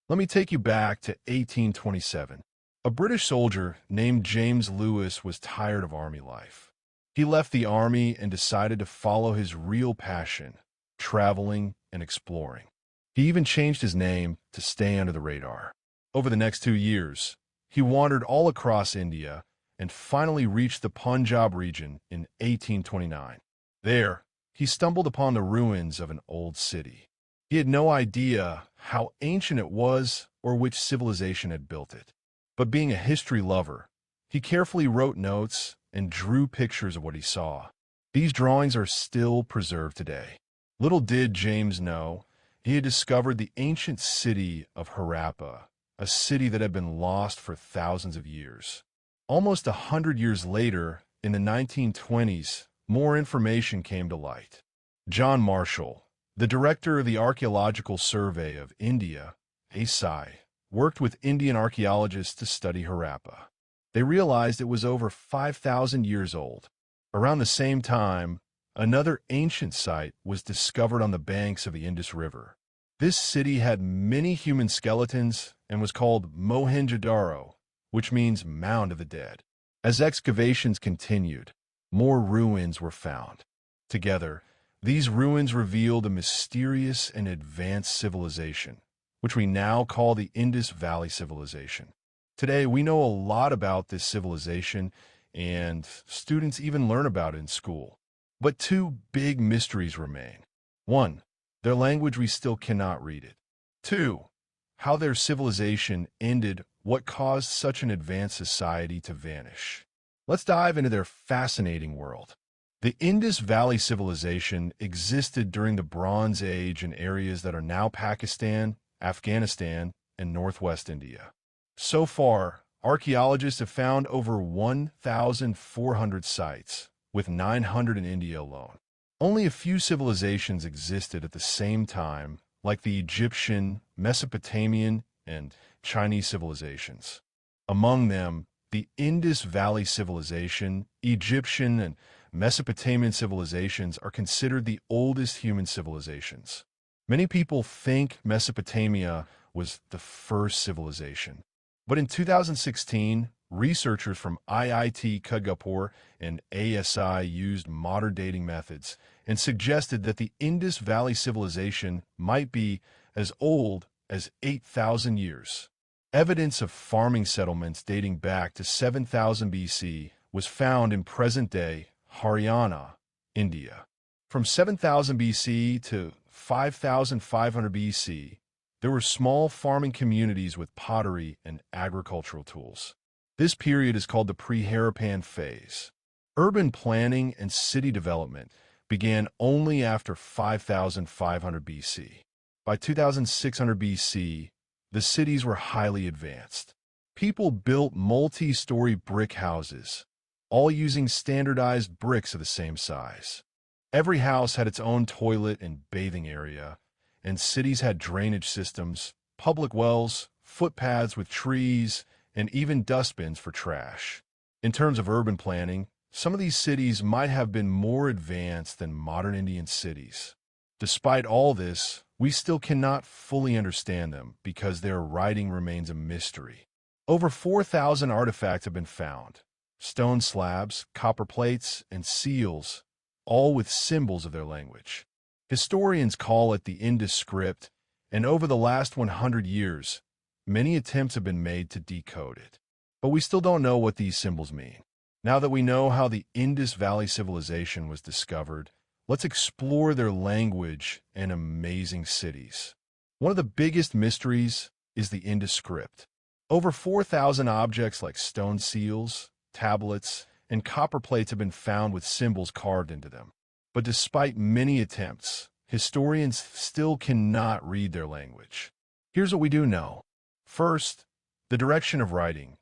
Let me take you back to 1827. A British soldier named James Lewis was tired of army life. He left the army and decided to follow his real passion, traveling and exploring. He even changed his name to stay under the radar. Over the next 2 years, he wandered all across India and finally reached the Punjab region in 1829. There, he stumbled upon the ruins of an old city. He had no idea how ancient it was or which civilization had built it. But being a history lover, he carefully wrote notes and drew pictures of what he saw. These drawings are still preserved today. Little did James know, he had discovered the ancient city of Harappa, a city that had been lost for thousands of years. Almost 100 years later, in the 1920s, more information came to light. John Marshall, the director of the Archaeological Survey of India, ASI, worked with Indian archaeologists to study Harappa. They realized it was over 5,000 years old. Around the same time, another ancient site was discovered on the banks of the Indus River. This city had many human skeletons and was called Mohenjo-Daro, which means Mound of the Dead. As excavations continued, more ruins were found. Together, these ruins revealed a mysterious and advanced civilization, which we now call the Indus Valley Civilization. Today, we know a lot about this civilization, and students even learn about it in school. But two big mysteries remain. One, their language, we still cannot read it. Two, how their civilization ended, what caused such an advanced society to vanish. Let's dive into their fascinating world. The Indus Valley Civilization existed during the Bronze Age in areas that are now Pakistan, Afghanistan, and northwest India. So far, archaeologists have found over 1,400 sites, with 900 in India alone. Only a few civilizations existed at the same time, like the Egyptian, Mesopotamian, and Chinese civilizations. Among them, the Indus Valley Civilization, Egyptian, and Mesopotamian civilizations are considered the oldest human civilizations. Many people think Mesopotamia was the first civilization. But in 2016, researchers from IIT Kharagpur and ASI used modern dating methods and suggested that the Indus Valley Civilization might be as old as 8,000 years. Evidence of farming settlements dating back to 7,000 BC was found in present-day Haryana, India. From 7,000 BC to 5,500 BC, there were small farming communities with pottery and agricultural tools. This period is called the pre-Harappan phase. Urban planning and city development began only after 5,500 BC. By 2,600 BC, the cities were highly advanced. People built multi-story brick houses, all using standardized bricks of the same size. Every house had its own toilet and bathing area, and cities had drainage systems, public wells, footpaths with trees, and even dustbins for trash. In terms of urban planning, some of these cities might have been more advanced than modern Indian cities. Despite all this, we still cannot fully understand them because their writing remains a mystery. Over 4,000 artifacts have been found: stone slabs, copper plates, and seals, all with symbols of their language. Historians call it the Indus Script, and over the last 100 years, many attempts have been made to decode it. But we still don't know what these symbols mean. Now that we know how the Indus Valley Civilization was discovered, let's explore their language and amazing cities. One of the biggest mysteries is the Indus Script. Over 4,000 objects like stone seals, tablets, and copper plates have been found with symbols carved into them. But despite many attempts, historians still cannot read their language. Here's what we do know. First, the direction of writing.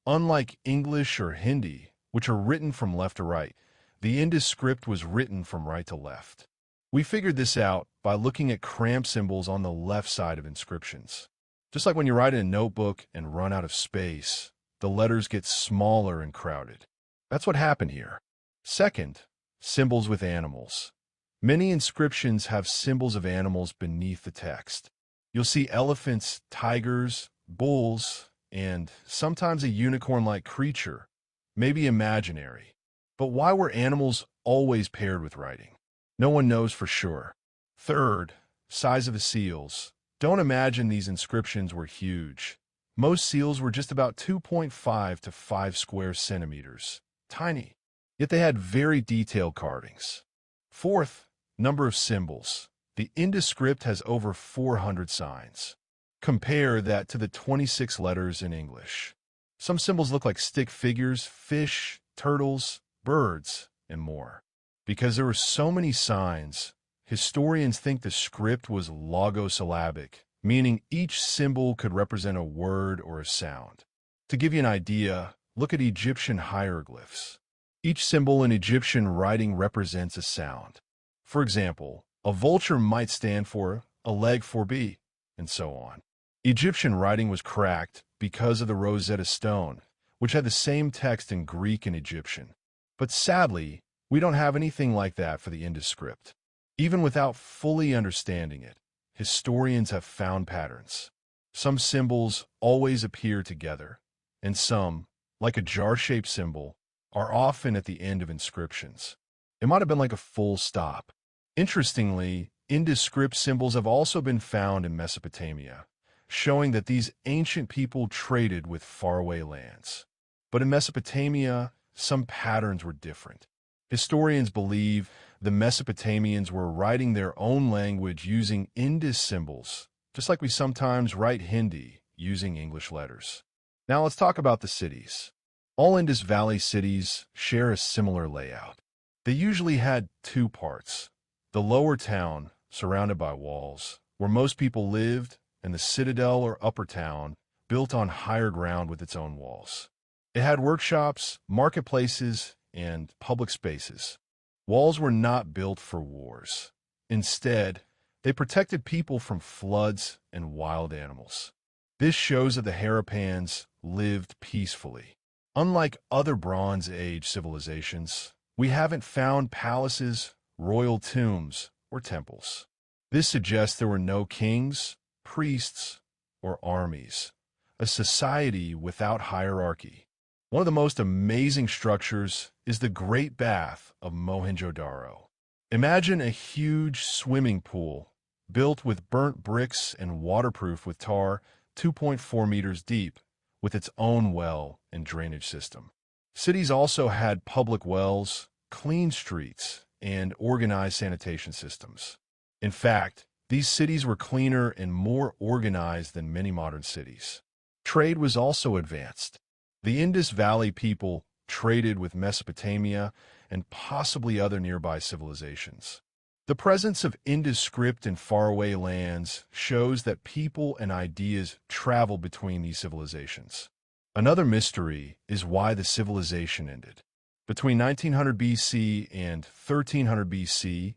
Unlike English or Hindi, which are written from left to right, the Indus Script was written from right to left. We figured this out by looking at cramp symbols on the left side of inscriptions. Just like when you write in a notebook and run out of space, the letters get smaller and crowded. That's what happened here. Second, symbols with animals. Many inscriptions have symbols of animals beneath the text. You'll see elephants, tigers, bulls, and sometimes a unicorn-like creature, maybe imaginary. But why were animals always paired with writing? No one knows for sure. Third, size of the seals. Don't imagine these inscriptions were huge. Most seals were just about 2.5 to 5 square centimeters. Tiny. Yet they had very detailed carvings. Fourth, number of symbols. The Indus Script has over 400 signs. Compare that to the 26 letters in English. Some symbols look like stick figures, fish, turtles, birds, and more. Because there were so many signs, historians think the script was logosyllabic, meaning each symbol could represent a word or a sound. To give you an idea, look at Egyptian hieroglyphs. Each symbol in Egyptian writing represents a sound. For example, a vulture might stand for a leg for B, and so on. Egyptian writing was cracked because of the Rosetta Stone, which had the same text in Greek and Egyptian. But sadly, we don't have anything like that for the Indus Script. Even without fully understanding it, historians have found patterns. Some symbols always appear together, and some, like a jar-shaped symbol, are often at the end of inscriptions. It might have been like a full stop. Interestingly, Indus Script symbols have also been found in Mesopotamia, showing that these ancient people traded with faraway lands. But in Mesopotamia, some patterns were different. Historians believe the Mesopotamians were writing their own language using Indus symbols, just like we sometimes write Hindi using English letters. Now let's talk about the cities. All Indus Valley cities share a similar layout. They usually had two parts: the lower town, surrounded by walls, where most people lived, and the citadel or upper town, built on higher ground with its own walls. It had workshops, marketplaces, and public spaces. Walls were not built for wars. Instead, they protected people from floods and wild animals. This shows that the Harappans lived peacefully. Unlike other Bronze Age civilizations, we haven't found palaces, royal tombs, or temples. This suggests there were no kings, priests, or armies, a society without hierarchy. One of the most amazing structures is the Great Bath of Mohenjo-Daro. Imagine a huge swimming pool built with burnt bricks and waterproof with tar, 2.4 meters deep, with its own well and drainage system. Cities also had public wells, clean streets, and organized sanitation systems. In fact, these cities were cleaner and more organized than many modern cities. Trade was also advanced. The Indus Valley people traded with Mesopotamia and possibly other nearby civilizations. The presence of Indus Script in faraway lands shows that people and ideas traveled between these civilizations. Another mystery is why the civilization ended. Between 1900 BC and 1300 BC,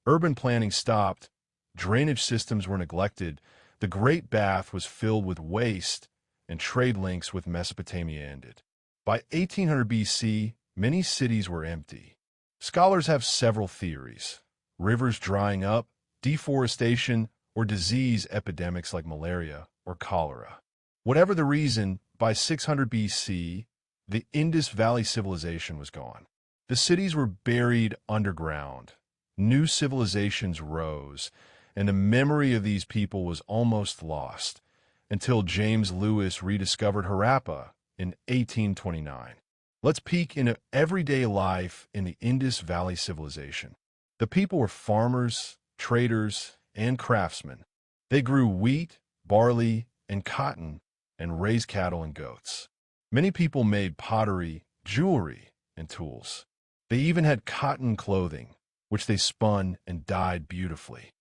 urban planning stopped, drainage systems were neglected, the Great Bath was filled with waste, and trade links with Mesopotamia ended. By 1800 BC, many cities were empty. Scholars have several theories: rivers drying up, deforestation, or disease epidemics like malaria or cholera. Whatever the reason, by 600 BC, the Indus Valley Civilization was gone. The cities were buried underground. New civilizations rose, and the memory of these people was almost lost, until James Lewis rediscovered Harappa in 1829. Let's peek into everyday life in the Indus Valley Civilization. The people were farmers, traders, and craftsmen. They grew wheat, barley, and cotton, and raised cattle and goats. Many people made pottery, jewelry, and tools. They even had cotton clothing, which they spun and dyed beautifully.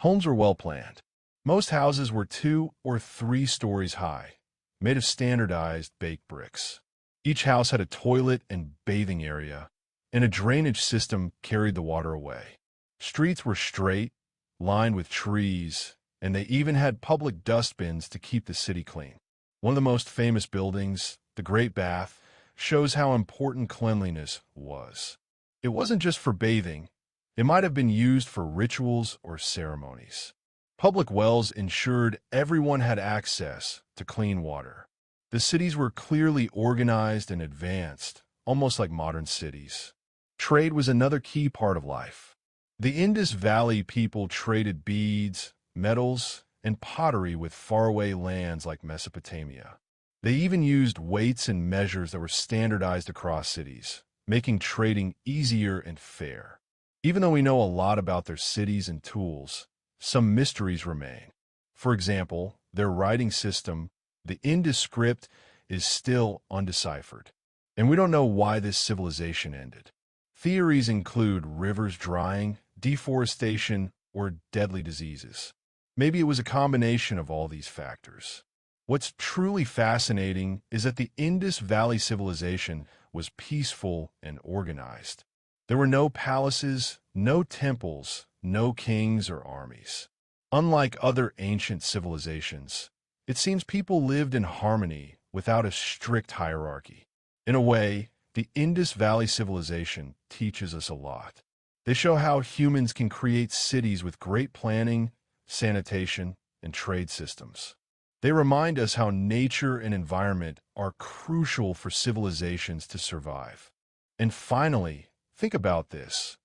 Homes were well planned. Most houses were 2 or 3 stories high, made of standardized baked bricks. Each house had a toilet and bathing area, and a drainage system carried the water away. Streets were straight, lined with trees, and they even had public dustbins to keep the city clean. One of the most famous buildings, the Great Bath, shows how important cleanliness was. It wasn't just for bathing. It might have been used for rituals or ceremonies. Public wells ensured everyone had access to clean water. The cities were clearly organized and advanced, almost like modern cities. Trade was another key part of life. The Indus Valley people traded beads, metals, and pottery with faraway lands like Mesopotamia. They even used weights and measures that were standardized across cities, making trading easier and fair. Even though we know a lot about their cities and tools, some mysteries remain. For example, their writing system, the Indus Script, is still undeciphered, and we don't know why this civilization ended. Theories include rivers drying, deforestation, or deadly diseases. Maybe it was a combination of all these factors. What's truly fascinating is that the Indus Valley Civilization was peaceful and organized. There were no palaces, no temples, no kings or armies. Unlike other ancient civilizations, it seems people lived in harmony without a strict hierarchy. In a way, the Indus Valley Civilization teaches us a lot. They show how humans can create cities with great planning, sanitation, and trade systems. They remind us how nature and environment are crucial for civilizations to survive. And finally, think about this.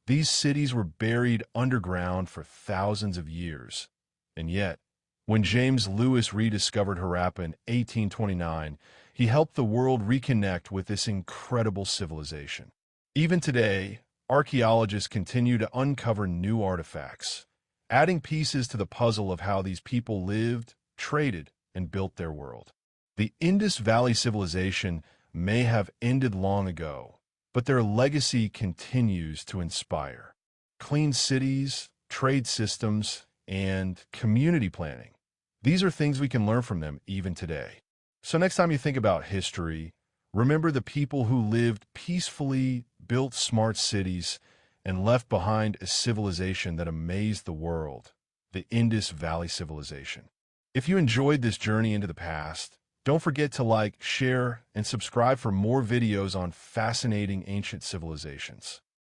These cities were buried underground for thousands of years. And yet, when James Lewis rediscovered Harappa in 1829, he helped the world reconnect with this incredible civilization. Even today, archaeologists continue to uncover new artifacts, adding pieces to the puzzle of how these people lived, traded, and built their world. The Indus Valley Civilization may have ended long ago, but their legacy continues to inspire. Clean cities, trade systems, and community planning. These are things we can learn from them even today. So next time you think about history, remember the people who lived peacefully, built smart cities, and left behind a civilization that amazed the world, the Indus Valley Civilization. If you enjoyed this journey into the past, don't forget to like, share, and subscribe for more videos on fascinating ancient civilizations.